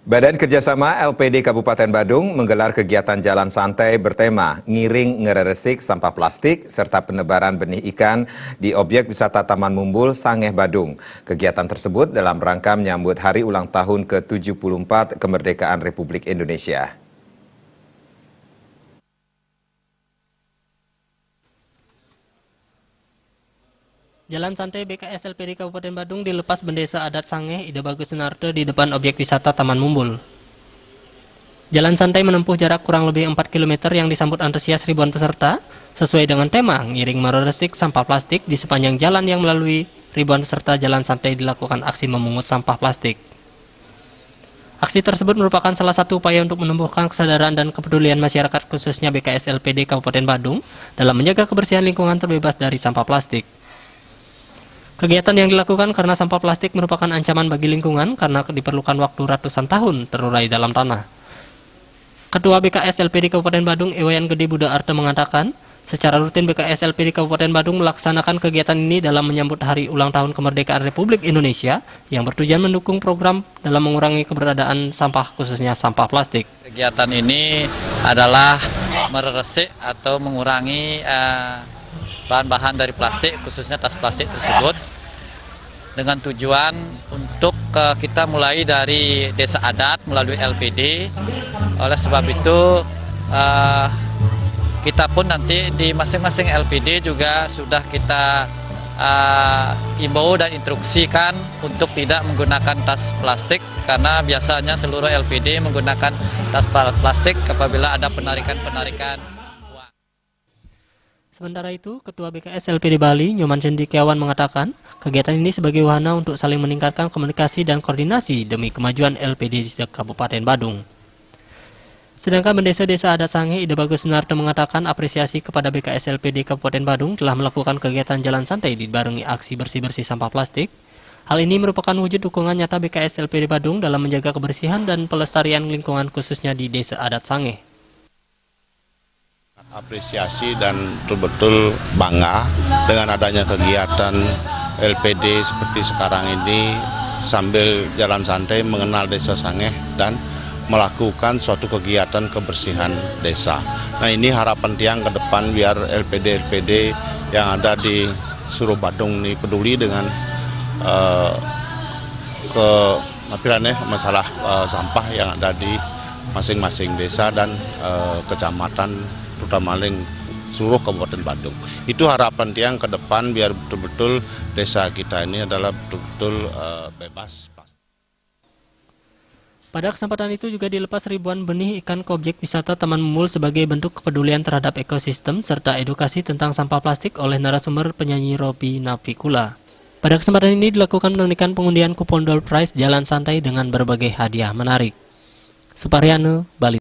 Badan Kerjasama LPD Kabupaten Badung menggelar kegiatan jalan santai bertema ngiring ngereresik sampah plastik serta penebaran benih ikan di objek wisata Taman Mumbul, Sangeh, Badung. Kegiatan tersebut dalam rangka menyambut hari ulang tahun ke-74 kemerdekaan Republik Indonesia. Jalan santai BKS LPD Kabupaten Badung dilepas Bendesa Adat Sangeh Ida Bagus Sunarto di depan objek wisata Taman Mumbul. Jalan santai menempuh jarak kurang lebih 4 km yang disambut antusias ribuan peserta sesuai dengan tema ngiring meresik sampah plastik. Di sepanjang jalan yang melalui ribuan peserta jalan santai dilakukan aksi memungut sampah plastik. Aksi tersebut merupakan salah satu upaya untuk menumbuhkan kesadaran dan kepedulian masyarakat khususnya BKS LPD Kabupaten Badung dalam menjaga kebersihan lingkungan terbebas dari sampah plastik. Kegiatan yang dilakukan karena sampah plastik merupakan ancaman bagi lingkungan karena diperlukan waktu ratusan tahun terurai dalam tanah. Ketua BKS LPD Kabupaten Badung, Iwayan Gede Buda Arte mengatakan, secara rutin BKS LPD Kabupaten Badung melaksanakan kegiatan ini dalam menyambut hari ulang tahun kemerdekaan Republik Indonesia yang bertujuan mendukung program dalam mengurangi keberadaan sampah khususnya sampah plastik. Kegiatan ini adalah meresik atau mengurangi bahan-bahan dari plastik, khususnya tas plastik tersebut, dengan tujuan untuk kita mulai dari desa adat melalui LPD. Oleh sebab itu kita pun nanti di masing-masing LPD juga sudah kita imbau dan instruksikan untuk tidak menggunakan tas plastik, karena biasanya seluruh LPD menggunakan tas plastik apabila ada penarikan-penarikan. Sementara itu, Ketua BKS LPD Bali, Nyoman Cendikiawan mengatakan, kegiatan ini sebagai wahana untuk saling meningkatkan komunikasi dan koordinasi demi kemajuan LPD di Kabupaten Badung. Sedangkan Bendesa Adat Sangeh Ida Bagus Sunarto mengatakan apresiasi kepada BKS LPD Kabupaten Badung telah melakukan kegiatan jalan santai dibarengi aksi bersih-bersih sampah plastik. Hal ini merupakan wujud dukungan nyata BKS LPD Badung dalam menjaga kebersihan dan pelestarian lingkungan khususnya di Desa Adat Sangeh. Apresiasi dan betul-betul bangga dengan adanya kegiatan LPD seperti sekarang ini sambil jalan santai mengenal Desa Sangeh dan melakukan suatu kegiatan kebersihan desa. Nah, ini harapan tiang ke depan biar LPD yang ada di seluruh Badung ini peduli dengan masalah sampah yang ada di masing-masing desa dan kecamatan, terutama seluruh Kabupaten Badung. Itu harapan tiang ke depan biar betul-betul desa kita ini adalah betul-betul bebas plastik. Pada kesempatan itu juga dilepas ribuan benih ikan ke objek wisata Taman Mumbul sebagai bentuk kepedulian terhadap ekosistem serta edukasi tentang sampah plastik oleh narasumber penyanyi Robi Navikula. Pada kesempatan ini dilakukan penarikan pengundian kupon door prize jalan santai dengan berbagai hadiah menarik. Suparyana, Bali.